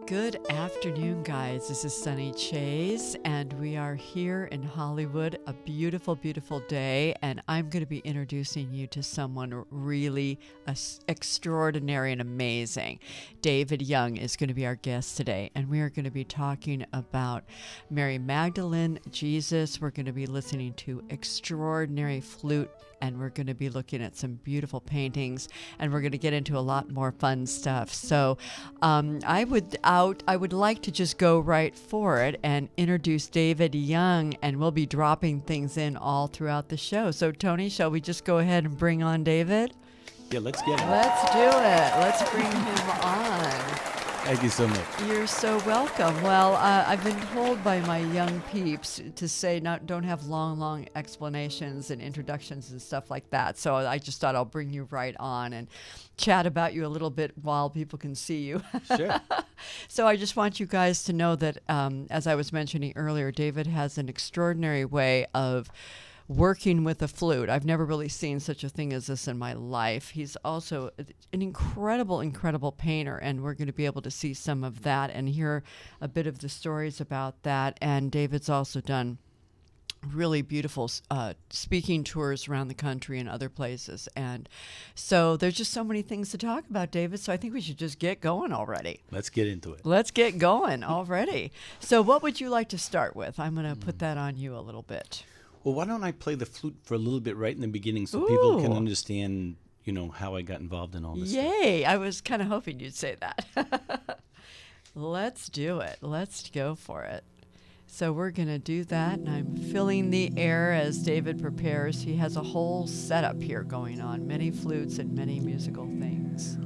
Good afternoon, guys. This is Sunny Chayes, and we are here in Hollywood, a beautiful, beautiful day, and I'm going to be introducing you to someone really extraordinary and amazing. David Young is going to be our guest today, and we are going to be talking about Mary Magdalene, Jesus. We're going to be listening to extraordinary flute, and we're going to be looking at some beautiful paintings, and we're going to get into a lot more fun stuff. So I would like to just go right for it and introduce David Young, and we'll be dropping things in all throughout the show. So Tony, shall we just go ahead and bring on David? Yeah, let's get it. Let's do it. Let's bring him on. Thank you so much. You're so welcome. Well, I've been told by my young peeps to say don't have long explanations and introductions and stuff like that. So I just thought I'll bring you right on and chat about you a little bit while people can see you. Sure. So I just want you guys to know that, as I was mentioning earlier, David has an extraordinary way of working with a flute. I've never really seen such a thing as this in my life. He's also an incredible painter, and we're going to be able to see some of that and hear a bit of the stories about that. And David's also done really beautiful speaking tours around the country and other places. And so there's just so many things to talk about, David. So I think we should just get going already. Let's get into it. Let's get going already. So what would you like to start with? I'm going to put that on you a little bit. Well, why don't I play the flute for a little bit right in the beginning so people can Ooh. understand, how I got involved in all this stuff. Yay! I was kind of hoping you'd say that. Let's do it. Let's go for it. So we're going to do that, and I'm filling the air as David prepares. He has a whole setup here going on, many flutes and many musical things.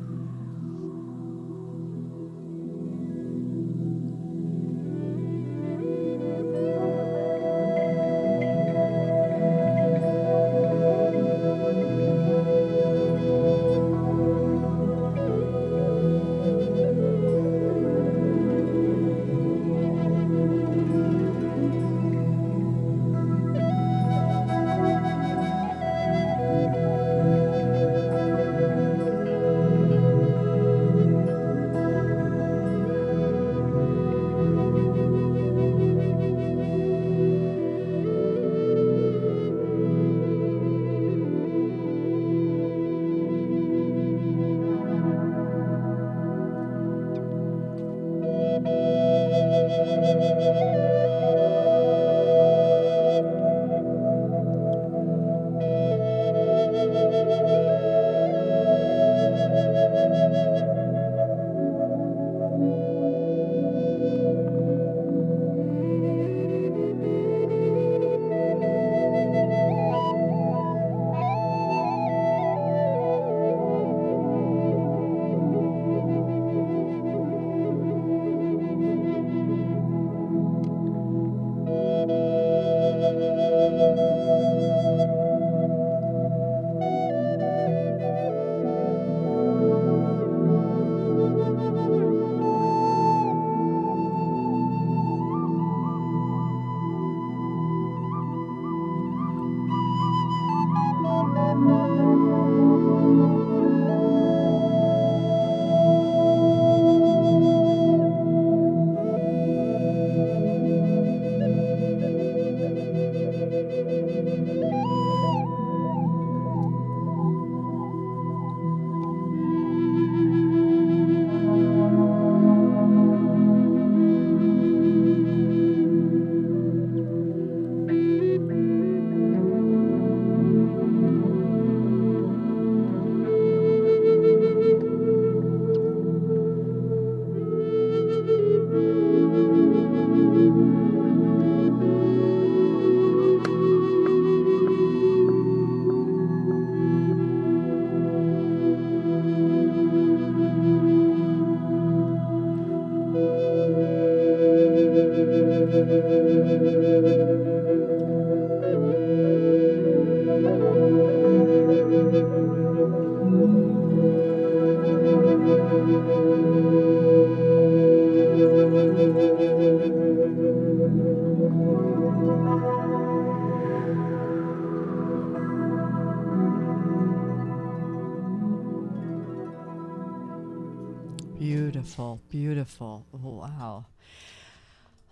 Beautiful, beautiful. Wow.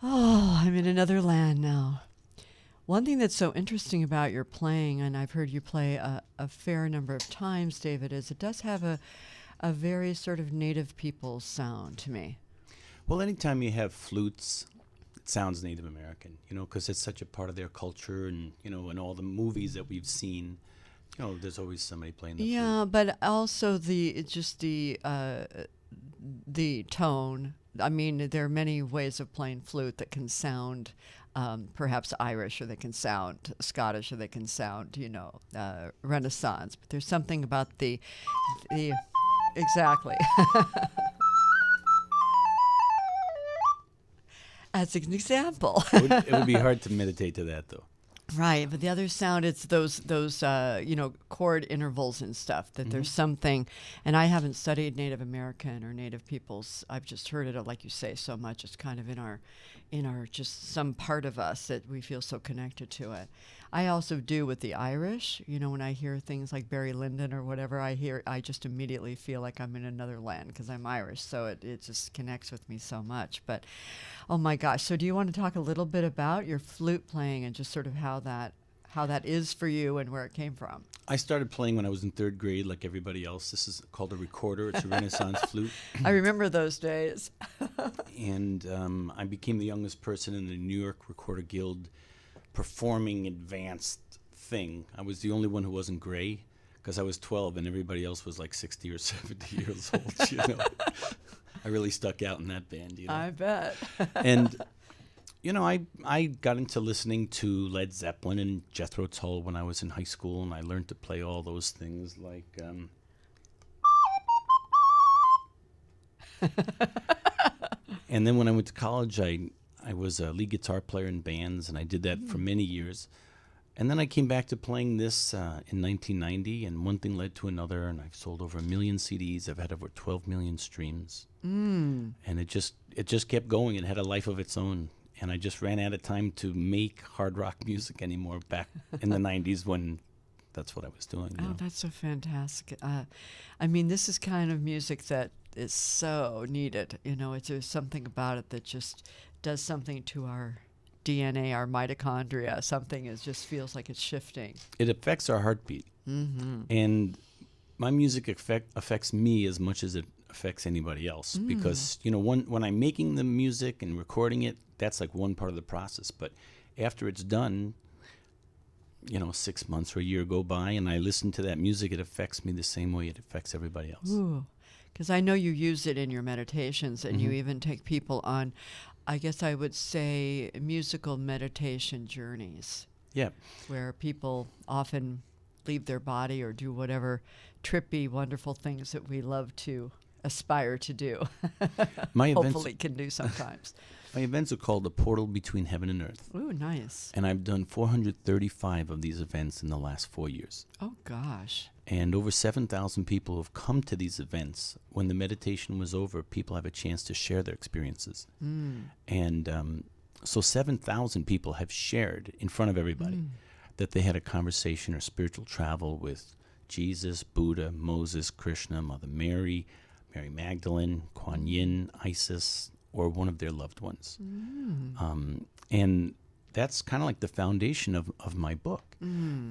Oh, I'm in another land now. One thing that's so interesting about your playing, and I've heard you play a fair number of times, David, is it does have a very sort of native people's sound to me. Well, anytime you have flutes, it sounds Native American, because it's such a part of their culture, and in all the movies that we've seen, there's always somebody playing the flute. Yeah, but also the tone. I mean, there are many ways of playing flute that can sound perhaps Irish, or they can sound Scottish, or they can sound, Renaissance. But there's something about the exactly. As an example. It would be hard to meditate to that, though. Right, but the other sound, it's those chord intervals and stuff, that there's something, and I haven't studied Native American or Native peoples. I've just heard it, like you say, so much. It's kind of in our just some part of us that we feel so connected to it. I also do with the Irish. When I hear things like Barry Lyndon or whatever, I just immediately feel like I'm in another land because I'm Irish. So it just connects with me so much. But, oh my gosh. So do you want to talk a little bit about your flute playing and just sort of how that is for you and where it came from? I started playing when I was in third grade, like everybody else. This is called a recorder. It's a Renaissance flute. I remember those days. And I became the youngest person in the New York Recorder Guild performing advanced thing. I was the only one who wasn't gray because I was 12 and everybody else was like 60 or 70 years old, I really stuck out in that band, I bet. And I got into listening to Led Zeppelin and Jethro Tull when I was in high school, and I learned to play all those things like and then when I went to college, I was a lead guitar player in bands, and I did that for many years. And then I came back to playing this in 1990, and one thing led to another, and I've sold over 1 million CDs. I've had over 12 million streams. And it just kept going. It had a life of its own. And I just ran out of time to make hard rock music anymore back in the 90s when that's what I was doing. Oh, that's so fantastic. I mean, this is kind of music that is so needed. There's something about it that just does something to our DNA, our mitochondria. Something just feels like it's shifting. It affects our heartbeat. And my music affects me as much as it affects anybody else. Because, when I'm making the music and recording it, that's like one part of the process. But after it's done, 6 months or a year go by, and I listen to that music, it affects me the same way it affects everybody else. Ooh, because I know you use it in your meditations, and you even take people on, I guess I would say, musical meditation journeys. Yeah. Where people often leave their body or do whatever trippy, wonderful things that we love to aspire to do. Hopefully can do sometimes. My events are called The Portal Between Heaven and Earth. Ooh, nice. And I've done 435 of these events in the last 4 years. Oh, gosh. And over 7,000 people have come to these events. When the meditation was over, people have a chance to share their experiences. And so 7,000 people have shared in front of everybody that they had a conversation or spiritual travel with Jesus, Buddha, Moses, Krishna, Mother Mary, Mary Magdalene, Kuan Yin, Isis, or one of their loved ones. And that's kind of like the foundation of my book,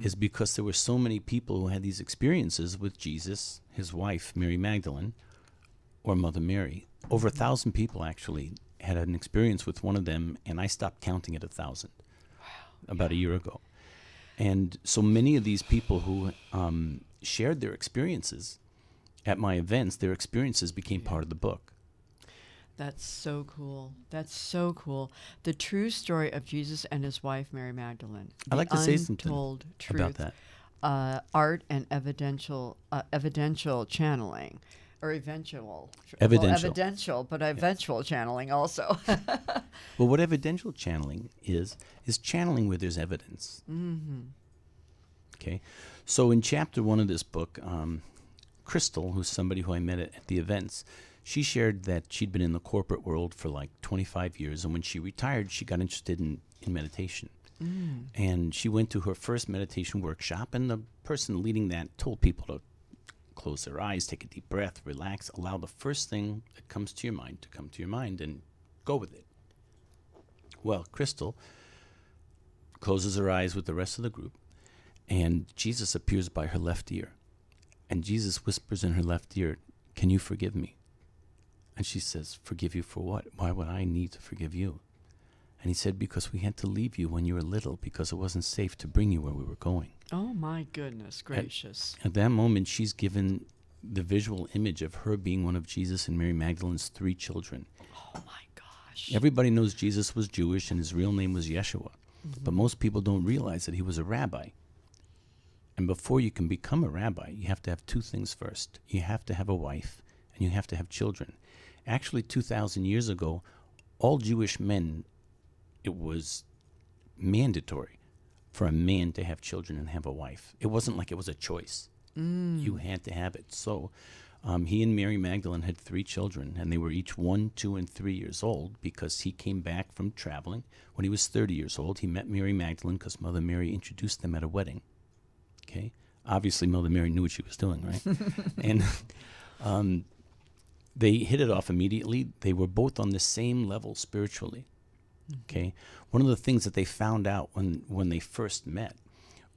is because there were so many people who had these experiences with Jesus, his wife, Mary Magdalene, or Mother Mary. Over 1,000 people actually had an experience with one of them, and I stopped counting at 1,000 about a year ago. And so many of these people who shared their experiences at my events, their experiences became part of the book. That's so cool. That's so cool. The true story of Jesus and his wife, Mary Magdalene. I'd like to say something untold truth about that. Art and evidential channeling, or eventual. Evidential. Well, evidential, but eventual channeling also. Well, what evidential channeling is channeling where there's evidence. Okay? So in chapter 1 of this book, Crystal, who's somebody who I met at the events, she shared that she'd been in the corporate world for like 25 years, and when she retired, she got interested in meditation. And she went to her first meditation workshop, and the person leading that told people to close their eyes, take a deep breath, relax, allow the first thing that comes to your mind to come to your mind and go with it. Well, Crystal closes her eyes with the rest of the group, and Jesus appears by her left ear. And Jesus whispers in her left ear, "Can you forgive me?" And she says, "Forgive you for what? Why would I need to forgive you?" And he said, "Because we had to leave you when you were little because it wasn't safe to bring you where we were going." Oh, my goodness gracious. At that moment, she's given the visual image of her being one of Jesus and Mary Magdalene's 3 children. Oh, my gosh. Everybody knows Jesus was Jewish and his real name was Yeshua. But most people don't realize that he was a rabbi. And before you can become a rabbi, you have to have 2 things first. You have to have a wife and you have to have children. Actually, 2,000 years ago, all Jewish men, it was mandatory for a man to have children and have a wife. It wasn't like it was a choice. You had to have it. So he and Mary Magdalene had 3 children, and they were each 1, 2, and 3 years old because he came back from traveling. When he was 30 years old, he met Mary Magdalene because Mother Mary introduced them at a wedding. Okay? Obviously, Mother Mary knew what she was doing, right? And they hit it off immediately. They were both on the same level spiritually. Okay? One of the things that they found out when they first met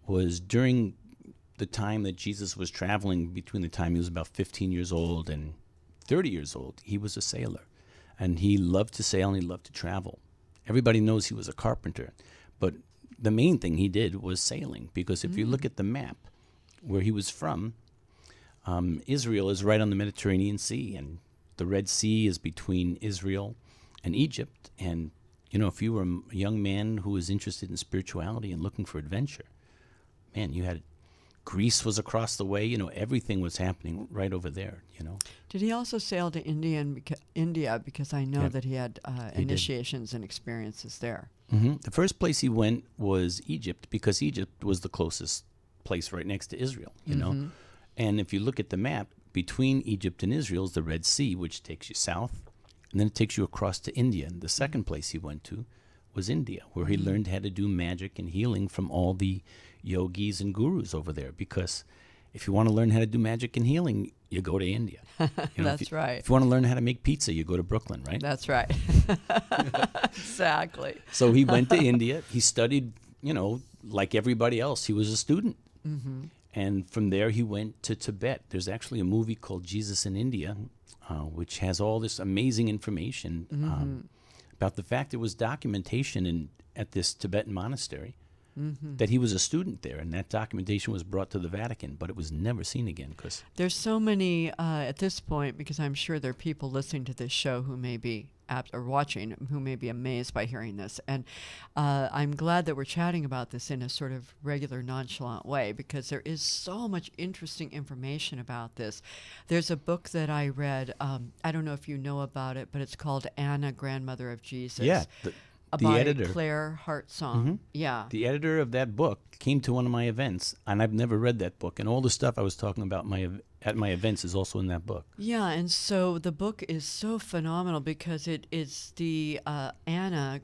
was during the time that Jesus was traveling, between the time he was about 15 years old and 30 years old, he was a sailor. And he loved to sail and he loved to travel. Everybody knows he was a carpenter. But the main thing he did was sailing, because if you look at the map where he was from, Israel is right on the Mediterranean Sea, and the Red Sea is between Israel and Egypt. And, you know, if you were a young man who was interested in spirituality and looking for adventure, man, you had Greece was across the way. You know, everything was happening right over there, you know. Did he also sail to India? Because I know Yeah. that he had He did. initiations and experiences there. The first place he went was Egypt, because Egypt was the closest place right next to Israel, you know. And if you look at the map, between Egypt and Israel is the Red Sea, which takes you south, and then it takes you across to India. And the second place he went to was India, where he learned how to do magic and healing from all the yogis and gurus over there. Because if you want to learn how to do magic and healing, you go to India. You know, That's right. If you want to learn how to make pizza, you go to Brooklyn, right? That's right. Exactly. So he went to India. He studied, you know, like everybody else. He was a student. And from there, he went to Tibet. There's actually a movie called Jesus in India, which has all this amazing information about the fact there was documentation at this Tibetan monastery that he was a student there. And that documentation was brought to the Vatican, but it was never seen again. Cause There's so many at this point, because I'm sure there are people listening to this show who may be or watching who may be amazed by hearing this. And I'm glad that we're chatting about this in a sort of regular, nonchalant way, because there is so much interesting information about this. There's a book that I read. I don't know if you know about it, but it's called Anna, Grandmother of Jesus. yeah, the by editor. Claire Hartzong. Yeah. The editor of that book came to one of my events, and I've never read that book. And all the stuff I was talking about at my events is also in that book. Yeah, and so the book is so phenomenal because it is the Anna,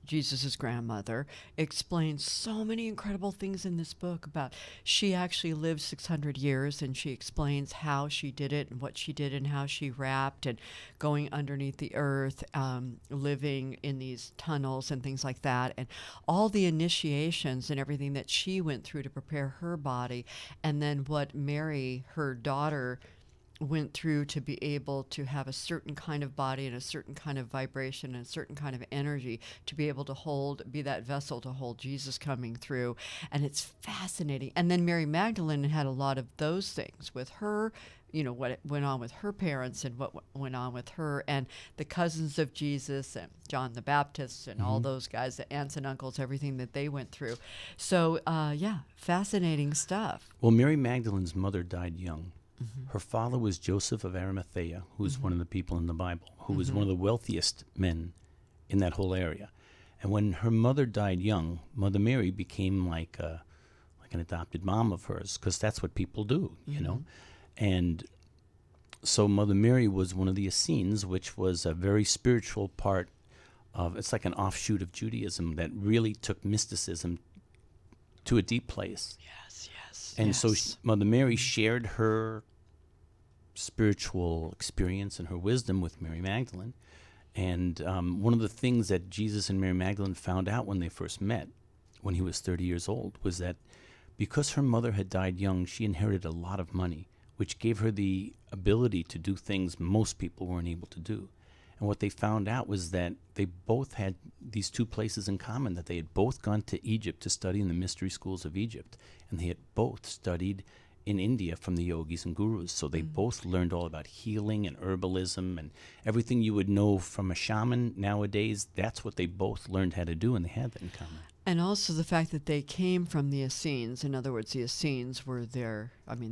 Jesus's grandmother, explains so many incredible things in this book about she actually lived 600 years, and she explains how she did it and what she did and how she rapped and going underneath the earth, living in these tunnels and things like that, and all the initiations and everything that she went through to prepare her body, and then what Mary, her daughter, went through to be able to have a certain kind of body and a certain kind of vibration and a certain kind of energy to be able to be that vessel to hold Jesus coming through. And it's fascinating. And then Mary Magdalene had a lot of those things with her, you know, what went on with her parents and what went on with her and the cousins of Jesus and John the Baptist and all those guys, the aunts and uncles, everything that they went through. So, yeah, fascinating stuff. Well, Mary Magdalene's mother died young. Her father was Joseph of Arimathea, who's one of the people in the Bible, who was one of the wealthiest men in that whole area. And when her mother died young, Mother Mary became like an adopted mom of hers, because that's what people do, you know. And so Mother Mary was one of the Essenes, which was a very spiritual part of, it's like an offshoot of Judaism that really took mysticism to a deep place. Yes, yes. And so Mother Mary shared her spiritual experience and her wisdom with Mary Magdalene. And one of the things that Jesus and Mary Magdalene found out when they first met, when he was 30 years old, was that because her mother had died young, she inherited a lot of money, which gave her the ability to do things most people weren't able to do. And what they found out was that they both had these two places in common, that they had both gone to Egypt to study in the mystery schools of Egypt, and they had both studied in India from the yogis and gurus. So they both learned all about healing and herbalism and everything you would know from a shaman nowadays. That's what they both learned how to do, and they had that in common. And also the fact that they came from the Essenes. In other words, the Essenes were they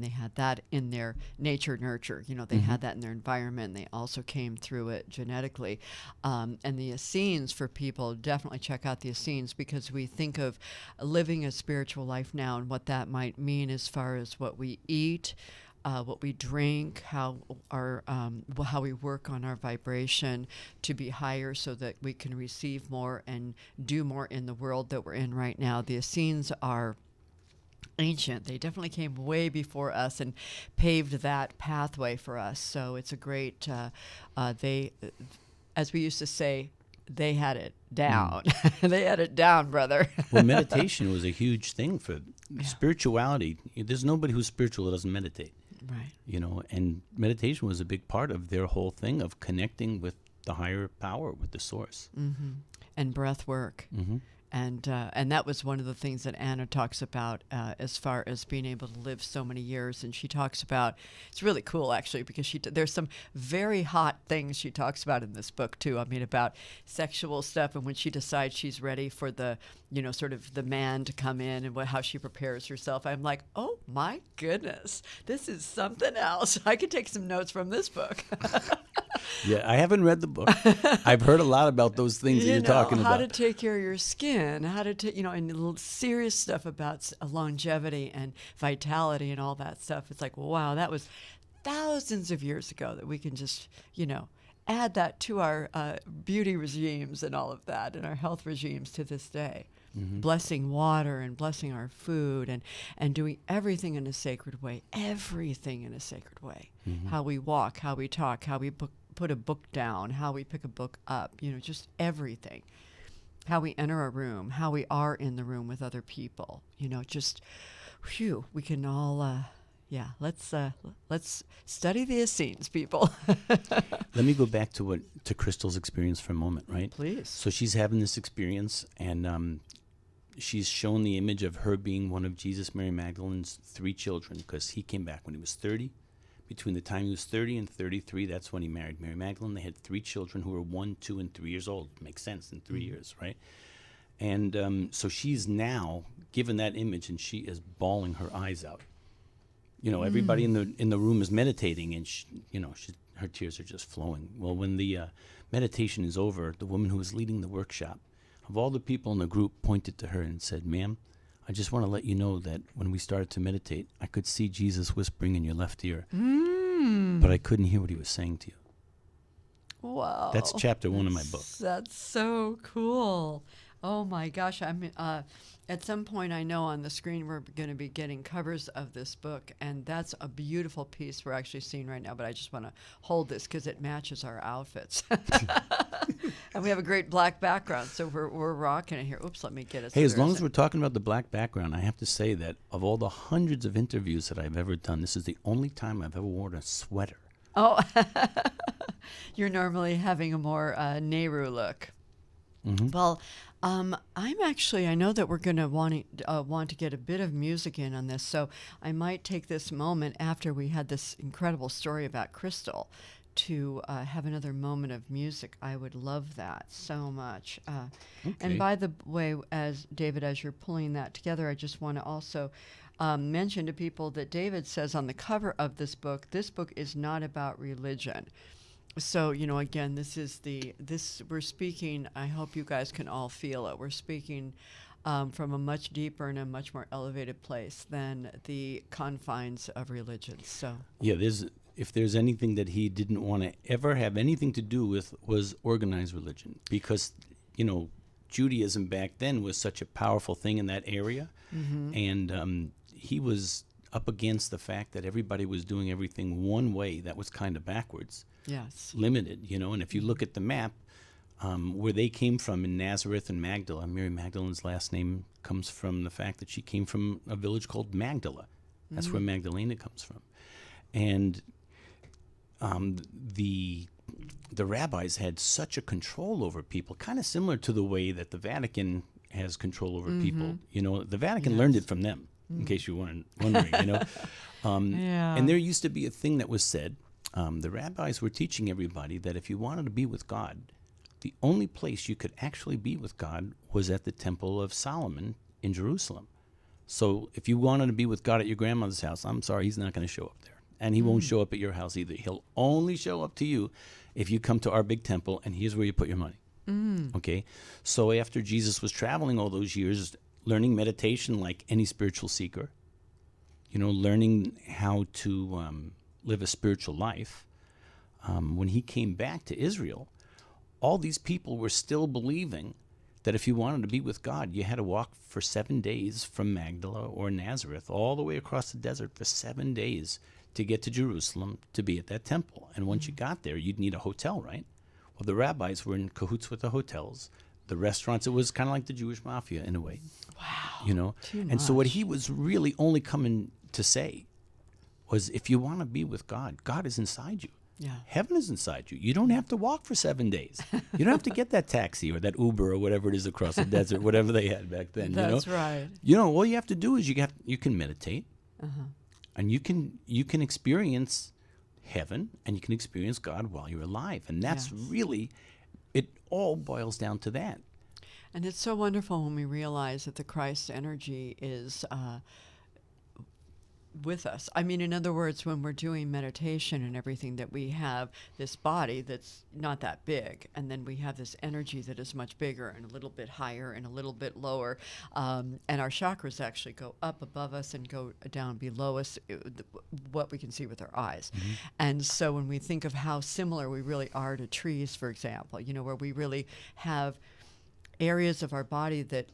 had that in their nature nurture. They had that in their environment. They also came through it genetically. And the Essenes, for people, definitely check out the Essenes, because we think of living a spiritual life now and what that might mean as far as what we eat, what we drink, how we work on our vibration to be higher so that we can receive more and do more in the world that we're in right now. The Essenes are ancient. They definitely came way before us and paved that pathway for us. So it's a great, they, as we used to say, they had it down. They had it down, brother. Well, meditation was a huge thing for spirituality. There's nobody who's spiritual that doesn't meditate. Right. And meditation was a big part of their whole thing of connecting with the higher power, with the source. And breath work. And that was one of the things that Anna talks about as far as being able to live so many years. And she talks about, it's really cool actually, because there's some very hot things she talks about in this book too. I mean, about sexual stuff, and when she decides she's ready for the, sort of the man to come in, and how she prepares herself. I'm like, oh my goodness, this is something else. I could take some notes from this book. Yeah, I haven't read the book. I've heard a lot about those things that you're talking about. How to take care of your skin, how to take, and little serious stuff about longevity and vitality and all that stuff. It's like, wow, that was thousands of years ago, that we can just, add that to our beauty regimes and all of that, and our health regimes to this day. Blessing water and blessing our food, and doing everything in a sacred way, How we walk, how we talk, how we put a book down, how we pick a book up, just everything. How we enter a room, how we are in the room with other people, just, we can all, let's study the Essenes, people. Let me go back to Crystal's experience for a moment, right? Please. So she's having this experience, and she's shown the image of her being one of Jesus, Mary Magdalene's 3 children, because he came back when he was 30. Between the time he was 30 and 33, that's when he married Mary Magdalene. They had 3 children who were 1, 2, and 3 years old. Makes sense in 3 years, right? And so she's now given that image, and she is bawling her eyes out. Everybody in the room is meditating, and her tears are just flowing. Well, when the meditation is over, the woman who was leading the workshop, of all the people in the group, pointed to her and said, "Ma'am, I just want to let you know that when we started to meditate, I could see Jesus whispering in your left ear, but I couldn't hear what he was saying to you." Wow. That's chapter 1 of my book. That's so cool. Oh my gosh. At some point, I know on the screen we're going to be getting covers of this book, and that's a beautiful piece we're actually seeing right now, but I just want to hold this because it matches our outfits. And we have a great black background, so we're rocking it here. Oops, let me get it. Hey, as long as we're talking about the black background, I have to say that of all the hundreds of interviews that I've ever done, this is the only time I've ever worn a sweater. Oh, you're normally having a more Nehru look. Well, I know that we're going to want to get a bit of music in on this, so I might take this moment after we had this incredible story about Crystal to have another moment of music. I would love that so much. Okay. And by the way, as you're pulling that together, I just want to also mention to people that David says on the cover of this book is not about religion. So, again, we're speaking, I hope you guys can all feel it. We're speaking from a much deeper and a much more elevated place than the confines of religion. So, yeah, if there's anything that he didn't want to ever have anything to do with, was organized religion, because, Judaism back then was such a powerful thing in that area. And he was up against the fact that everybody was doing everything one way that was kind of backwards, Yes. limited, and if you look at the map, where they came from in Nazareth and Magdala, Mary Magdalene's last name comes from the fact that she came from a village called Magdala. That's where Magdalena comes from. And the rabbis had such a control over people, kind of similar to the way that the Vatican has control over people. The Vatican learned it from them, in case you weren't wondering, Yeah. And there used to be a thing that was said. The rabbis were teaching everybody that if you wanted to be with God, the only place you could actually be with God was at the Temple of Solomon in Jerusalem. So if you wanted to be with God at your grandmother's house, I'm sorry, he's not going to show up there. And he won't show up at your house either. He'll only show up to you if you come to our big temple, and here's where you put your money. Okay? So after Jesus was traveling all those years, learning meditation like any spiritual seeker, learning how to live a spiritual life, when he came back to Israel, all these people were still believing that if you wanted to be with God, you had to walk for 7 days from Magdala or Nazareth all the way across the desert for 7 days to get to Jerusalem to be at that temple. And once you got there, you'd need a hotel, right? Well, the rabbis were in cahoots with the hotels. The restaurants, it was kind of like the Jewish mafia in a way. Wow. Too And so what much. he was really only coming to say was, if you want to be with God, God is inside you. Yeah. Heaven is inside you. You don't have to walk for 7 days. You don't have to get that taxi or that Uber or whatever it is across the desert, whatever they had back then. That's right. All you have to do is you can meditate, and you can experience heaven, and you can experience God while you're alive. And that's Yes. really, it all boils down to that. And it's so wonderful when we realize that the Christ energy is with us. I mean, in other words, when we're doing meditation and everything, that we have this body that's not that big, and then we have this energy that is much bigger and a little bit higher and a little bit lower, and our chakras actually go up above us and go down below us, what we can see with our eyes. And so when we think of how similar we really are to trees, for example, where we really have areas of our body that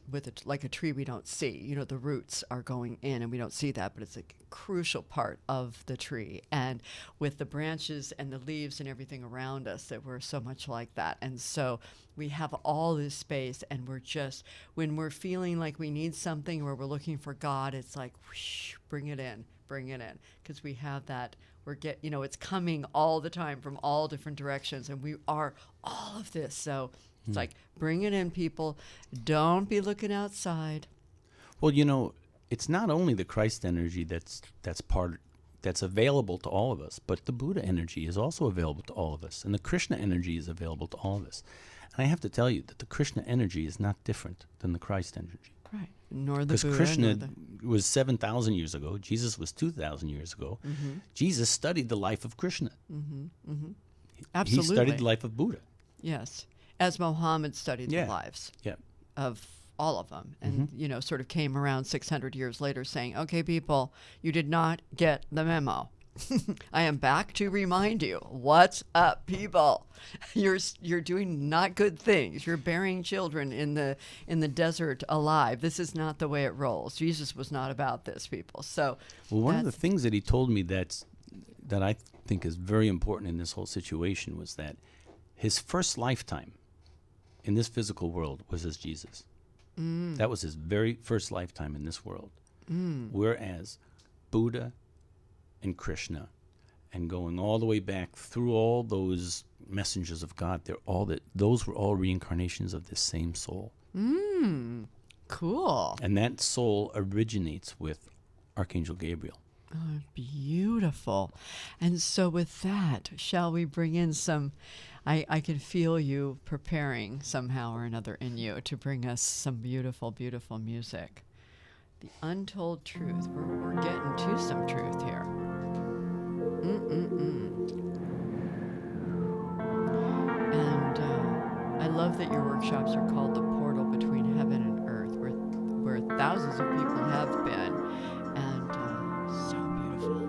like a tree we don't see, the roots are going in and we don't see that, but it's a crucial part of the tree. And with the branches and the leaves and everything around us, that we're so much like that. And so we have all this space, and we're just, when we're feeling like we need something or we're looking for God, it's like, whoosh, bring it in, because we have that. It's coming all the time from all different directions, and we are all of this. So it's like, bring it in, people. Don't be looking outside. Well, it's not only the Christ energy that's available to all of us, but the Buddha energy is also available to all of us, and the Krishna energy is available to all of us. And I have to tell you that the Krishna energy is not different than the Christ energy. Right. Nor the Because Buddha. Krishna was 7,000 years ago. Jesus was 2,000 years ago. Jesus studied the life of Krishna. Absolutely. He studied the life of Buddha. Yes. As Muhammad studied the Yeah. lives Yeah. of all of them, and sort of came around 600 years later saying, okay, people, you did not get the memo. I am back to remind you, what's up, people? You're doing not good things. You're burying children in the desert alive. This is not the way it rolls. Jesus was not about this, people. So, well, one of the things that he told me that I think is very important in this whole situation was that his first lifetime in this physical world was as Jesus. That was his very first lifetime in this world. Whereas Buddha and Krishna, and going all the way back through all those messengers of God, those were all reincarnations of this same soul. Cool. And that soul originates with Archangel Gabriel. Oh, beautiful. And so with that, shall we bring in some, I can feel you preparing somehow or another in you to bring us some beautiful, beautiful music. The untold truth. We're getting to some truth here. And I love that your workshops are called The Portal Between Heaven and Earth, where thousands of people have been. And so beautiful.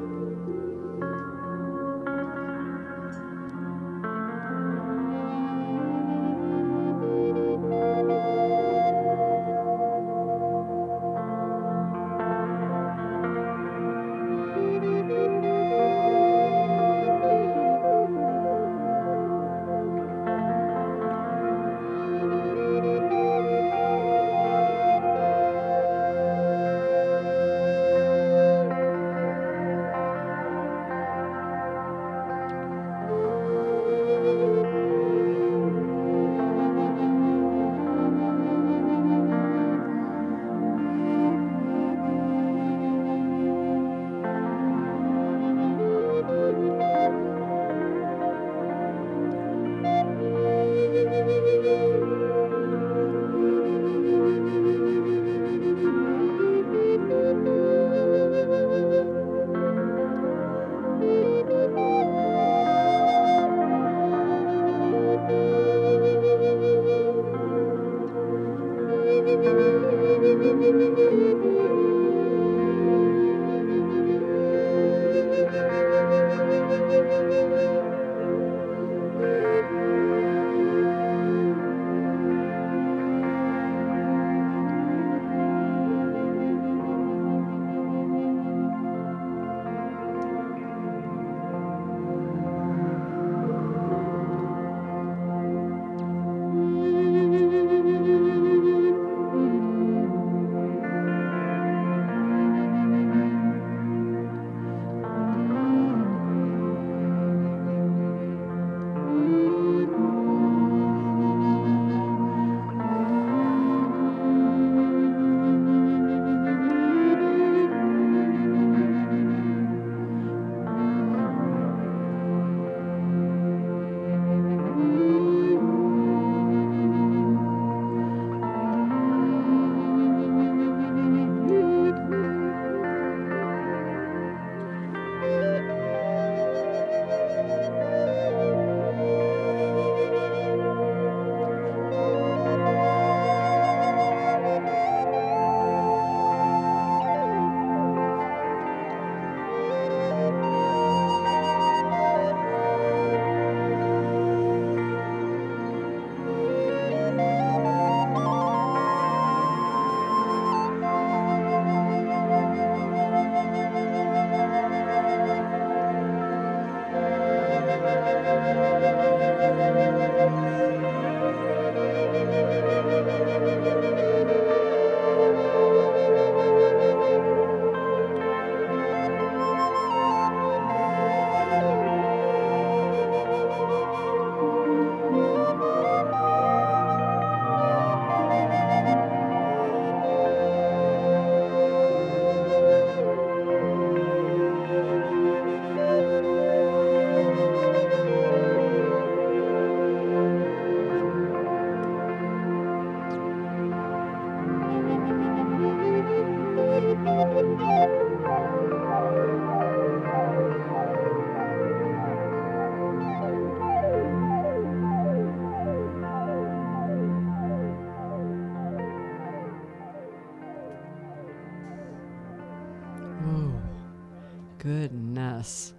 goodness.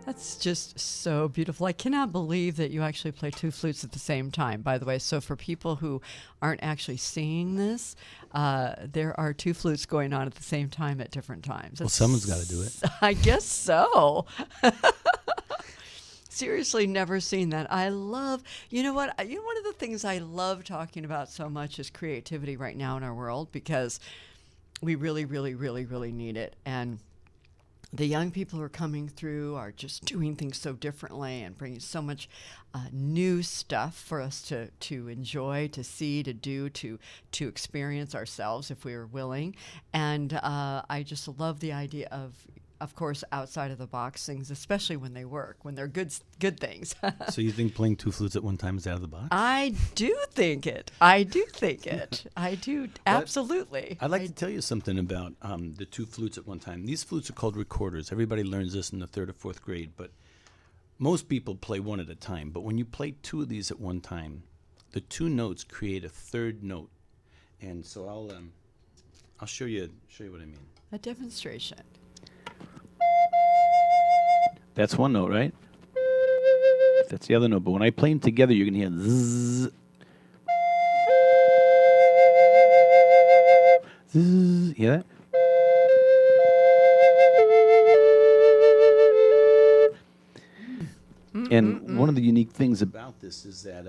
That's just so beautiful. I cannot believe that you actually play two flutes at the same time, by the way. So for people who aren't actually seeing this, there are two flutes going on at the same time at different times. Well, someone's got to do it. I guess so. Seriously, never seen that. I love, you know what? You know, one of the things I love talking about so much is creativity right now in our world, because we really, really, really, really need it. And the young people who are coming through are just doing things so differently and bringing so much new stuff for us to enjoy, to see, to do, to experience ourselves if we are willing. And I just love the idea of course, outside of the box things, especially when they work, when they're good things. So you think playing two flutes at one time is out of the box? I do think it. I do think it. I do. Absolutely. I'd like to tell you something about the two flutes at one time. These flutes are called recorders. Everybody learns this in the 3rd or 4th grade, but most people play one at a time. But when you play two of these at one time, the two notes create a third note. And so I'll show you what I mean. A demonstration. That's one note, right? That's the other note. But when I play them together, you're going to hear zzz. Zzz. Hear that? And one of the unique things about this is that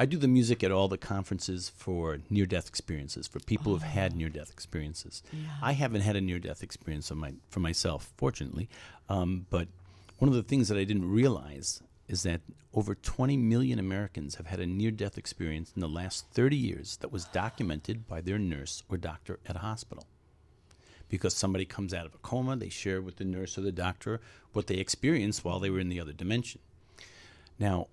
I do the music at all the conferences for near-death experiences, for people who've had near-death experiences. Yeah. I haven't had a near-death experience for myself, fortunately. But one of the things that I didn't realize is that over 20 million Americans have had a near-death experience in the last 30 years that was documented by their nurse or doctor at a hospital. Because somebody comes out of a coma, they share with the nurse or the doctor what they experienced while they were in the other dimension. Now,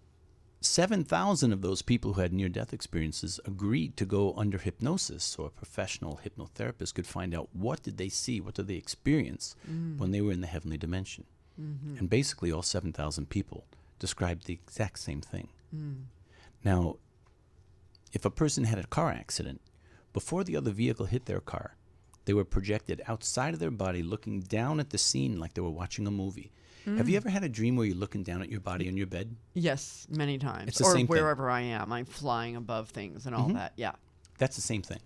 7,000 of those people who had near-death experiences agreed to go under hypnosis, so a professional hypnotherapist could find out what did they see, what did they experience when they were in the heavenly dimension. Mm-hmm. And basically all 7,000 people described the exact same thing. Now, if a person had a car accident, before the other vehicle hit their car, they were projected outside of their body looking down at the scene like they were watching a movie. Have you ever had a dream where you're looking down at your body on your bed? Yes, many times. It's the or same wherever I am. I'm flying above things and all that. Yeah. That's the same thing.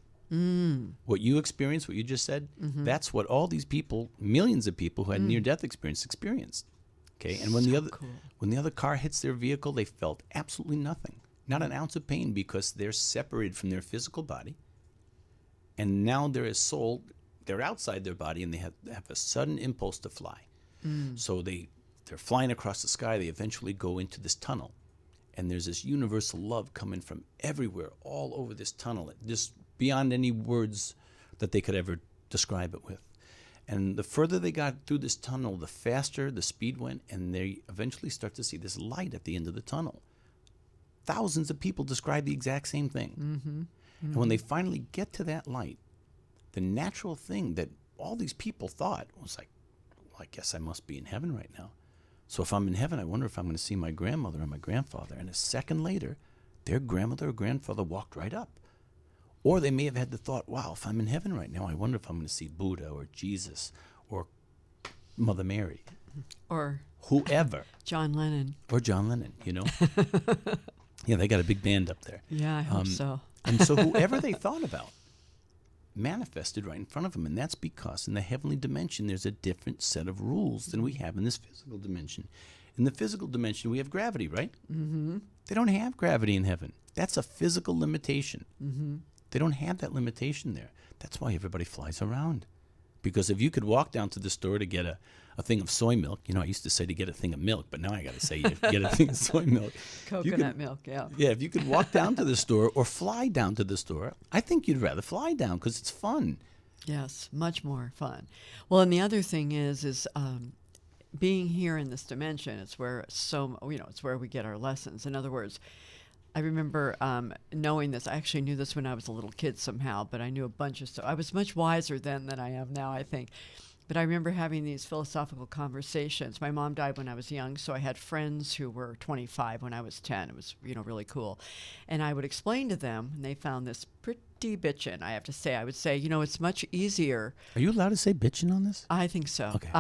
What you experienced, what you just said, that's what all these people, millions of people who had near-death experience experienced. Okay, and when the other car hits their vehicle, they felt absolutely nothing, not an ounce of pain, because they're separated from their physical body, and now they're a soul. They're outside their body, and they have a sudden impulse to fly. So they're flying across the sky. They eventually go into this tunnel, and there's this universal love coming from everywhere, all over this tunnel, just beyond any words that they could ever describe it with. And the further they got through this tunnel, the faster the speed went, and they eventually start to see this light at the end of the tunnel. Thousands of people describe the exact same thing. And when they finally get to that light, the natural thing that all these people thought was like, I guess I must be in heaven right now. So if I'm in heaven, I wonder if I'm going to see my grandmother or my grandfather. And a second later, their grandmother or grandfather walked right up. Or they may have had the thought, wow, if I'm in heaven right now, I wonder if I'm going to see Buddha or Jesus or Mother Mary. Or whoever. John Lennon. Or John Lennon, you know. Yeah, they got a big band up there. Yeah, I hope so. And so whoever they thought about manifested right in front of them. And that's because in the heavenly dimension, there's a different set of rules than we have in this physical dimension. In the physical dimension, we have gravity, right? They don't have gravity in heaven. That's a physical limitation. They don't have that limitation there. That's why everybody flies around. Because if you could walk down to the store to get a thing of soy milk, you know, I used to say to get a thing of milk, but now I got to say you get a thing of soy milk. Coconut milk, yeah. Yeah, if you could walk down to the store or fly down to the store, I think you'd rather fly down because it's fun. Yes, much more fun. Well, and the other thing is being here in this dimension. It's where it's where we get our lessons. In other words, I remember knowing this. I actually knew this when I was a little kid somehow, but I knew a bunch of stuff. I was much wiser then than I am now, I think. But I remember having these philosophical conversations. My mom died when I was young, so I had friends who were 25 when I was 10. It was, really really cool. And I would explain to them, and they found this pretty bitchin', I have to say. I would say, it's much easier. Are you allowed to say bitchin' on this? I think so. Okay.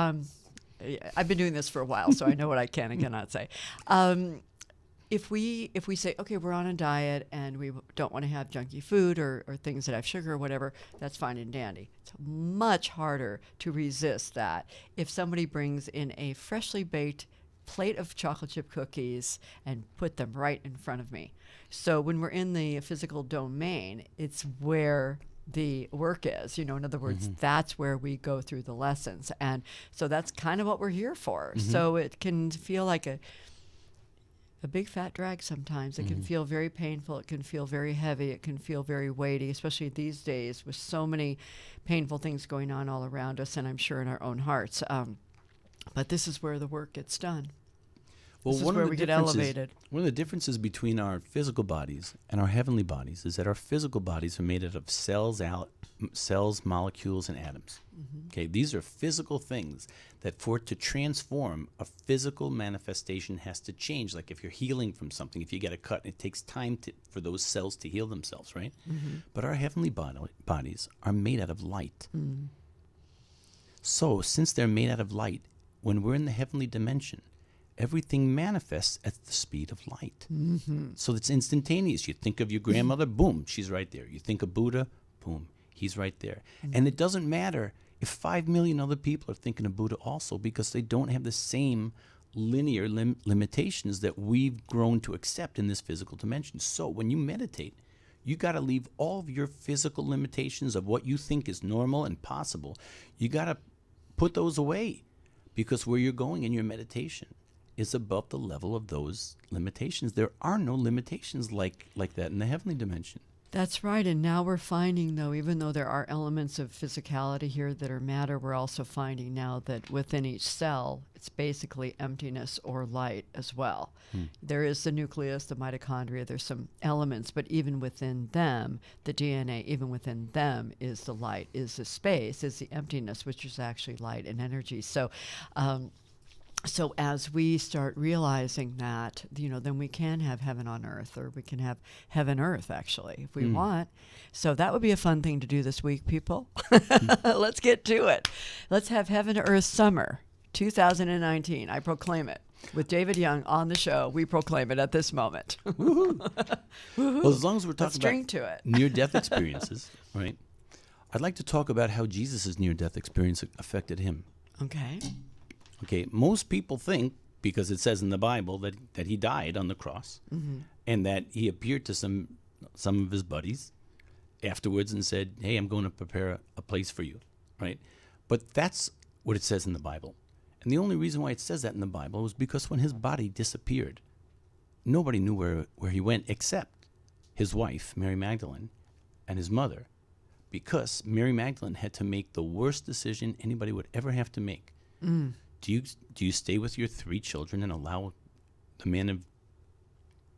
I've been doing this for a while, so I know what I can and cannot say. If we say, okay, we're on a diet and we don't want to have junky food or things that have sugar or whatever, that's fine and dandy. It's much harder to resist that if somebody brings in a freshly baked plate of chocolate chip cookies and put them right in front of me. So when we're in the physical domain, it's where the work is, in other words, that's where we go through the lessons. And so that's kind of what we're here for. So it can feel like a big fat drag sometimes. It can feel very painful. It can feel very heavy. It can feel very weighty, especially these days with so many painful things going on all around us, and I'm sure in our own hearts. But this is where the work gets done. Well, this is where we get elevated. One of the differences between our physical bodies and our heavenly bodies is that our physical bodies are made out of cells, molecules, and atoms. Okay, these are physical things that for it to transform, a physical manifestation has to change. Like if you're healing from something, if you get a cut, it takes time for those cells to heal themselves, right? But our heavenly bodies are made out of light. So since they're made out of light, when we're in the heavenly dimension, everything manifests at the speed of light. So it's instantaneous. You think of your grandmother, boom, she's right there. You think of Buddha, boom, he's right there. And it doesn't matter if 5 million other people are thinking of Buddha also, because they don't have the same linear limitations that we've grown to accept in this physical dimension. So when you meditate, you got to leave all of your physical limitations of what you think is normal and possible. You got to put those away, because where you're going in your meditation is above the level of those limitations. There are no limitations like that in the heavenly dimension. That's right. And now we're finding, though, even though there are elements of physicality here that are matter, we're also finding now that within each cell, it's basically emptiness or light as well. There is the nucleus, the mitochondria, there's some elements, but even within them, the DNA, even within them is the light, is the space, is the emptiness, which is actually light and energy. So as we start realizing that, then we can have heaven on earth, or we can have heaven earth, actually, if we want. So that would be a fun thing to do this week, people. Let's get to it. Let's have Heaven to Earth Summer 2019. I proclaim it. With David Young on the show, we proclaim it at this moment. Woo-hoo. Well, as long as we're talking about near-death experiences, right, I'd like to talk about how Jesus' near-death experience affected him. Okay, most people think, because it says in the Bible that he died on the cross, and that he appeared to some of his buddies afterwards and said, hey, I'm going to prepare a place for you, right? But that's what it says in the Bible. And the only reason why it says that in the Bible was because when his body disappeared, nobody knew where he went except his wife, Mary Magdalene, and his mother, because Mary Magdalene had to make the worst decision anybody would ever have to make. Do you stay with your 3 children and allow the man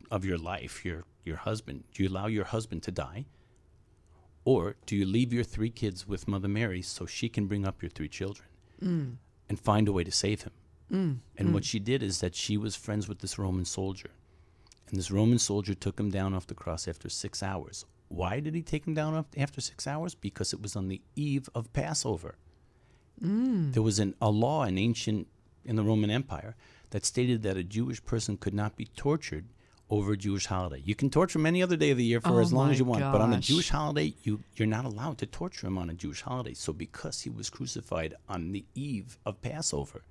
of your life, your husband, do you allow your husband to die? Or do you leave your 3 kids with Mother Mary so she can bring up your 3 children and find a way to save him? And what she did is that she was friends with this Roman soldier. And this Roman soldier took him down off the cross after 6 hours. Why did he take him down after 6 hours? Because it was on the eve of Passover. There was a law in the Roman Empire that stated that a Jewish person could not be tortured over a Jewish holiday. You can torture him any other day of the year for as long as you want, but on a Jewish holiday, you're not allowed to torture him on a Jewish holiday. So because he was crucified on the eve of Passover,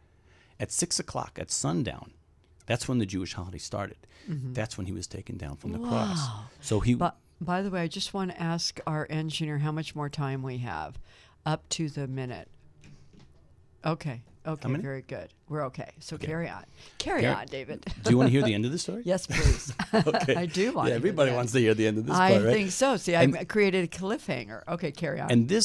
at 6 o'clock, at sundown, that's when the Jewish holiday started. That's when he was taken down from the cross. So by the way, I just want to ask our engineer how much more time we have. Up to the minute. Okay, very good. We're okay. So carry on. Carry on, David. Do you want to hear the end of the story? Yes, please. Okay. I do want to everybody wants to hear the end of this part, right? I think so. See, I created a cliffhanger. Okay, carry on. And the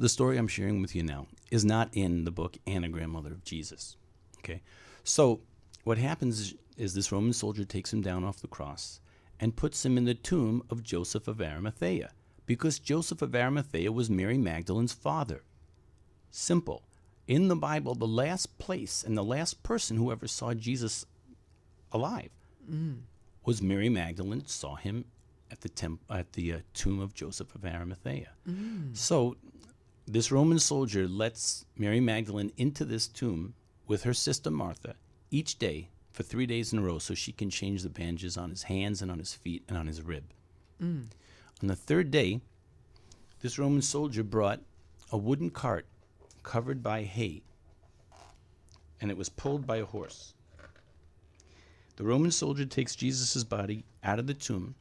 story I'm sharing with you now is not in the book Anna, Grandmother of Jesus. Okay? So what happens is this Roman soldier takes him down off the cross and puts him in the tomb of Joseph of Arimathea, because Joseph of Arimathea was Mary Magdalene's father. Simple. in the Bible, the last place and the last person who ever saw Jesus alive was Mary Magdalene. Saw him at the tomb of Joseph of Arimathea. So this Roman soldier lets Mary Magdalene into this tomb with her sister Martha each day for 3 days in a row, so she can change the bandages on his hands and on his feet and on his rib. On the third day, this Roman soldier brought a wooden cart covered by hay, and it was pulled by a horse. The Roman soldier takes Jesus' body out of the tomb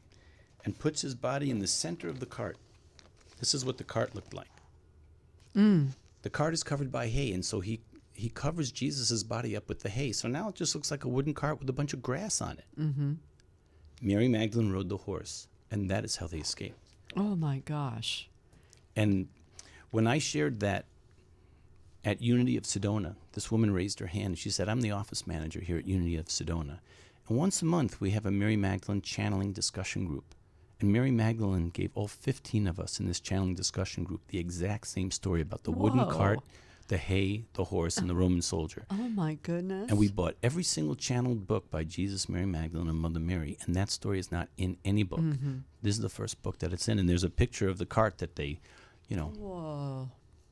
and puts his body in the center of the cart. This is what the cart looked like. The cart is covered by hay, and so he covers Jesus' body up with the hay. So now it just looks like a wooden cart with a bunch of grass on it. Mary Magdalene rode the horse, and that is how they escaped. Oh, my gosh. And when I shared that at Unity of Sedona, this woman raised her hand and she said, I'm the office manager here at Unity of Sedona. And once a month, we have a Mary Magdalene channeling discussion group. And Mary Magdalene gave all 15 of us in this channeling discussion group the exact same story about the wooden cart, the hay, the horse, and the Roman soldier. Oh, my goodness. And we bought every single channeled book by Jesus, Mary Magdalene, and Mother Mary. And that story is not in any book. This is the first book that it's in. And there's a picture of the cart that they, Whoa.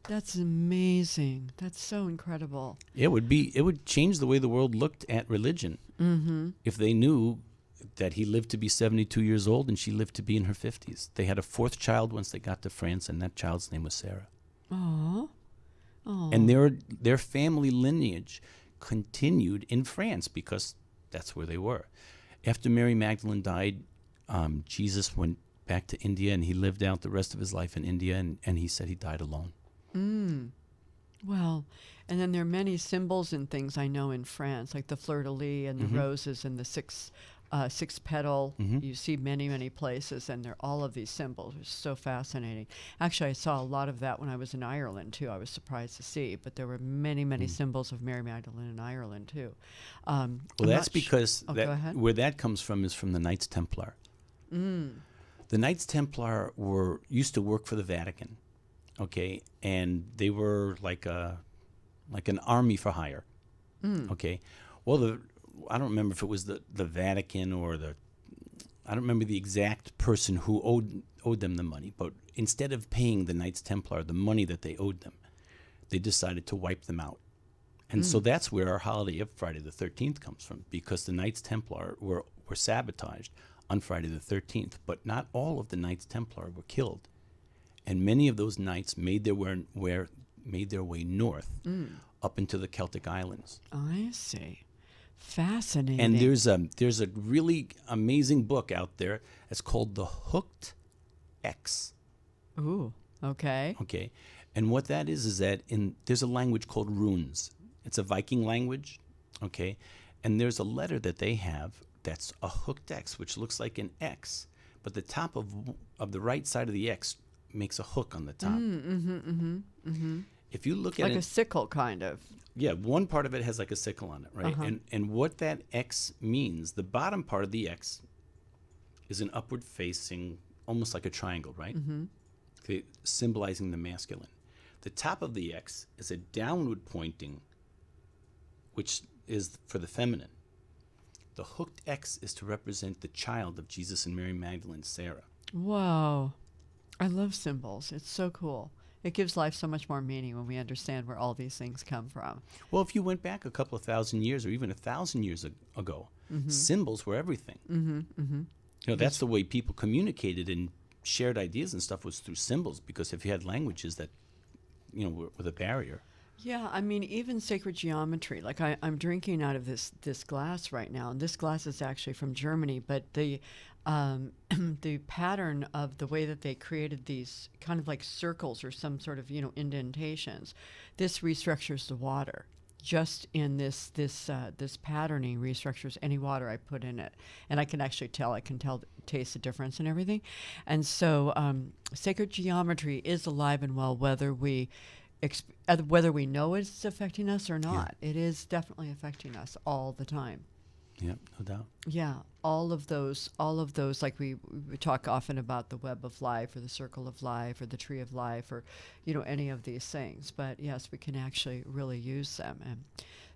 That's amazing. That's so incredible. It would change the way the world looked at religion if they knew that he lived to be 72 years old and she lived to be in her 50s. They had a fourth child once they got to France, and that child's name was Sarah. Oh. And their family lineage continued in France because that's where they were. After Mary Magdalene died, Jesus went back to India, and he lived out the rest of his life in India, and he said he died alone. Well, and then there are many symbols and things I know in France, like the fleur-de-lis and the roses and the six petal. You see many, many places, and they're all of these symbols. It's so fascinating. Actually, I saw a lot of that when I was in Ireland, too. I was surprised to see, but there were many, many symbols of Mary Magdalene in Ireland, too. Well, that's because go ahead. Where that comes from is from the Knights Templar. The Knights Templar used to work for the Vatican, okay, and they were like an army for hire, okay. Well, I don't remember if it was the Vatican or I don't remember the exact person who owed them the money, but instead of paying the Knights Templar the money that they owed them, they decided to wipe them out. And so that's where our holiday of Friday the 13th comes from, because the Knights Templar were sabotaged on Friday the 13th, but not all of the Knights Templar were killed. And many of those knights made their way north up into the Celtic Islands. I see. Fascinating. And there's a really amazing book out there. It's called The Hooked X. Ooh, okay. Okay. And what that is that there's a language called runes. It's a Viking language, okay? And there's a letter that they have that's a hooked X, which looks like an X, but the top of the right side of the X makes a hook on the top. If you look at like a sickle, kind of. Yeah, one part of it has like a sickle on it, right? And what that X means, the bottom part of the X is an upward facing, almost like a triangle, right? Okay, symbolizing the masculine. The top of the X is a downward pointing, which is for the feminine. The hooked X is to represent the child of Jesus and Mary Magdalene, Sarah. Wow. I love symbols. It's so cool. It gives life so much more meaning when we understand where all these things come from. Well, if you went back a couple of thousand years or even 1,000 years ago, symbols were everything. You know, that's the way people communicated and shared ideas and stuff, was through symbols, because if you had languages that, you know, were with a barrier. Yeah, I mean, even sacred geometry. Like I'm drinking out of this glass right now, and this glass is actually from Germany, but the pattern of the way that they created these kind of like circles or some sort of, you know, indentations, this restructures the water. Just in this patterning restructures any water I put in it, and I can taste the difference and everything. And so sacred geometry is alive and well, whether we know it's affecting us or not. Yeah. It is definitely affecting us all the time. Yeah, no doubt. Yeah, all of those, like we talk often about the web of life or the circle of life or the tree of life or, any of these things. But yes, we can actually really use them. And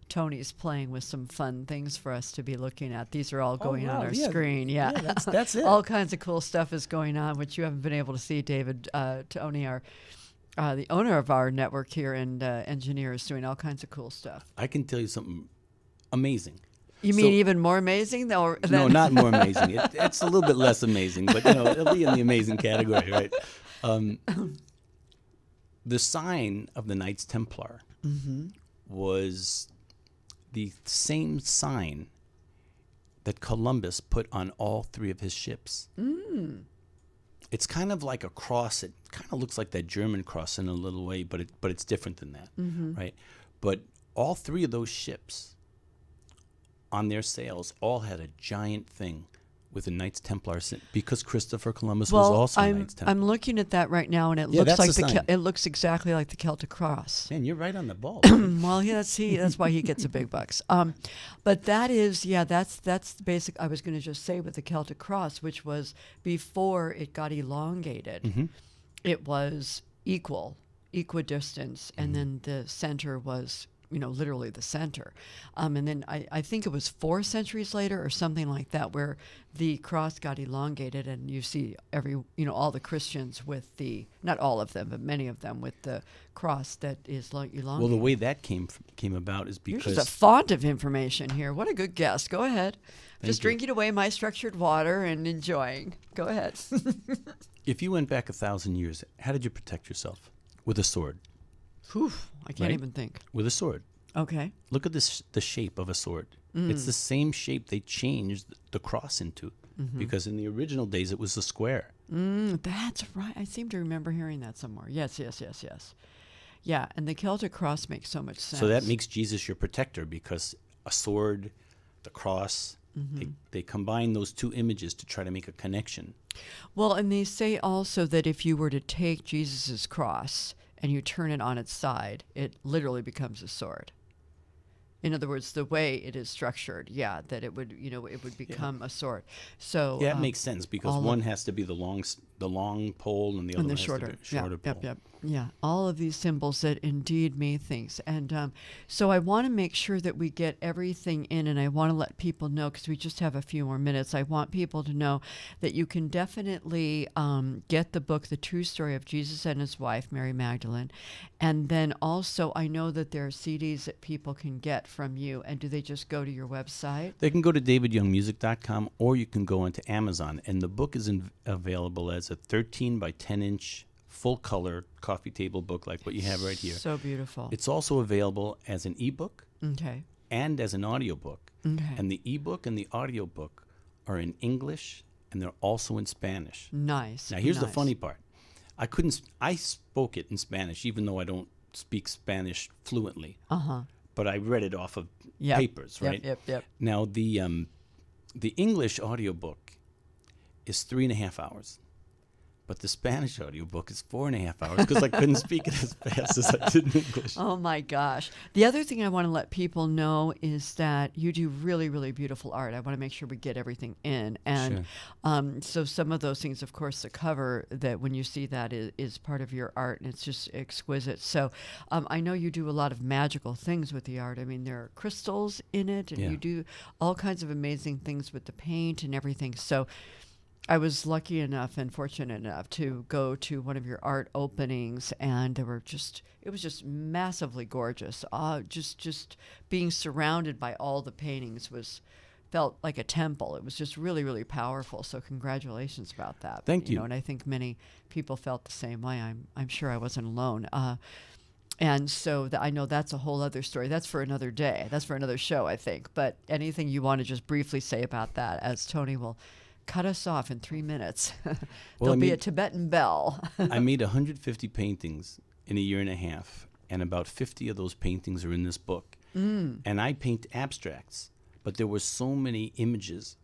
Tony's playing with some fun things for us to be looking at. These are all going on our screen. Yeah, that's it. All kinds of cool stuff is going on, which you haven't been able to see, David. Tony, the owner of our network here and engineer, is doing all kinds of cool stuff. I can tell you something amazing. You mean even more amazing? No, not more amazing. It's a little bit less amazing, but it'll be in the amazing category, right? The sign of the Knights Templar was the same sign that Columbus put on all 3 of his ships. It's kind of like a cross. It kind of looks like that German cross in a little way, but it's different than that, right? But all 3 of those ships on their sails all had a giant thing with the Knights Templar because Christopher Columbus was also a Knights Templar. I'm looking at that right now, and it looks like it looks exactly like the Celtic cross. Man, you're right on the ball. Well, yeah, that's why he gets the big bucks. But that is, that's the basic. I was going to just say with the Celtic cross, which was before it got elongated, it was equidistance, and then the center was literally the center. And then I think it was 4 centuries later or something like that where the cross got elongated, and you see all the Christians with not all of them, but many of them with the cross that is elongated. Well, the way that came about is because... You're just a font of information here. What a good guest. Go ahead. Just drinking away my structured water and enjoying. Go ahead. If you went back 1,000 years, how did you protect yourself? With a sword. Whew, I can't even think. With a sword. Okay. Look at the shape of a sword. It's the same shape they changed the cross into, because in the original days it was a square. That's right. I seem to remember hearing that somewhere. Yes. Yeah, and the Celtic cross makes so much sense. So that makes Jesus your protector, because a sword, the cross, they combine those 2 images to try to make a connection. Well, and they say also that if you were to take Jesus's cross and you turn it on its side, it literally becomes a sword. In other words, the way it is structured, that it would, it would become a sword. So it makes sense, because one has to be the long pole, and the other one shorter, has to be shorter pole. Yeah, all of these symbols that indeed mean things. And so I want to make sure that we get everything in, and I want to let people know, because we just have a few more minutes, I want people to know that you can definitely get the book, The True Story of Jesus and His Wife, Mary Magdalene. And then also, I know that there are CDs that people can get from you. And do they just go to your website? They can go to davidyoungmusic.com, or you can go onto Amazon. And the book is available as a 13 by 10 inch full color coffee table book, like what you have right here. So beautiful. It's also available as an ebook Okay. and as an audiobook. Okay. And the ebook and the audiobook are in English, and they're also in Spanish. Nice. Now, here's the funny part. I spoke it in Spanish, even though I don't speak Spanish fluently. But I read it off of papers, right? Yep. Now, the English audiobook is 3.5 hours. But the Spanish audiobook is 4.5 hours, because I couldn't speak it as fast as I did in English. Oh, my gosh. The other thing I want to let people know is that you do really, really beautiful art. I want to make sure we get everything in. And so some of those things, of course, the cover, that when you see that is part of your art, and it's just exquisite. So I know you do a lot of magical things with the art. I mean, there are crystals in it, and you do all kinds of amazing things with the paint and everything. So I was lucky enough and fortunate enough to go to one of your art openings, and it was just massively gorgeous. Just being surrounded by all the paintings felt like a temple. It was just really, really powerful. So congratulations about that. Thank you. And I think many people felt the same way. I'm sure I wasn't alone. And so I know that's a whole other story. That's for another day. That's for another show, I think. But anything you want to just briefly say about that, as Tony will cut us off in 3 minutes. There'll be a Tibetan bell. I made 150 paintings in a year and a half, and about 50 of those paintings are in this book. And I paint abstracts, but there were so many images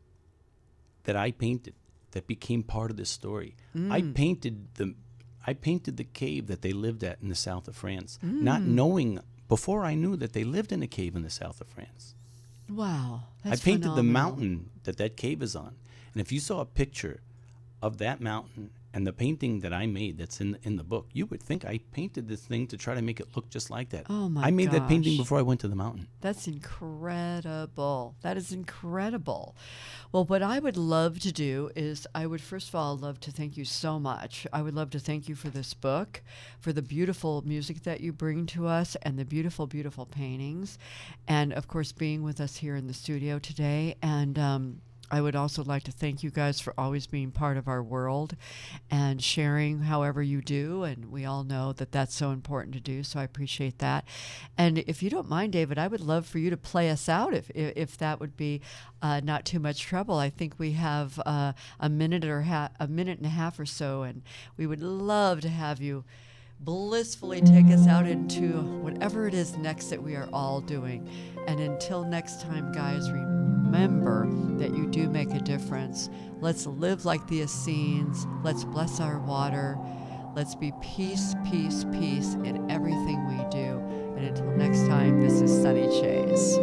that I painted that became part of this story. I painted the cave that they lived at in the south of France, not knowing, before I knew that they lived in a cave in the south of France. Wow. I That's painted the phenomenal. mountain that cave is on. And if you saw a picture of that mountain and the painting that I made that's in the book, you would think I painted this thing to try to make it look just like that. Oh my I made that painting gosh. before I went to the mountain. That's incredible. That is incredible. Well, what I would love to do is I would first of all love to thank you so much. I would love to thank you for this book, for the beautiful music that you bring to us and the beautiful, beautiful paintings. And of course, being with us here in the studio today. And I would also like to thank you guys for always being part of our world and sharing however you do. And we all know that that's so important to do. So I appreciate that. And if you don't mind, David, I would love for you to play us out if that would be not too much trouble. I think we have a minute a minute and a half or so, and we would love to have you blissfully take us out into whatever it is next that we are all doing. And until next time, guys, remember that you do make a difference. Let's live like the Essenes. Let's bless our water. Let's be peace, peace, peace in everything we do. And until next time, this is Sunny Chayes.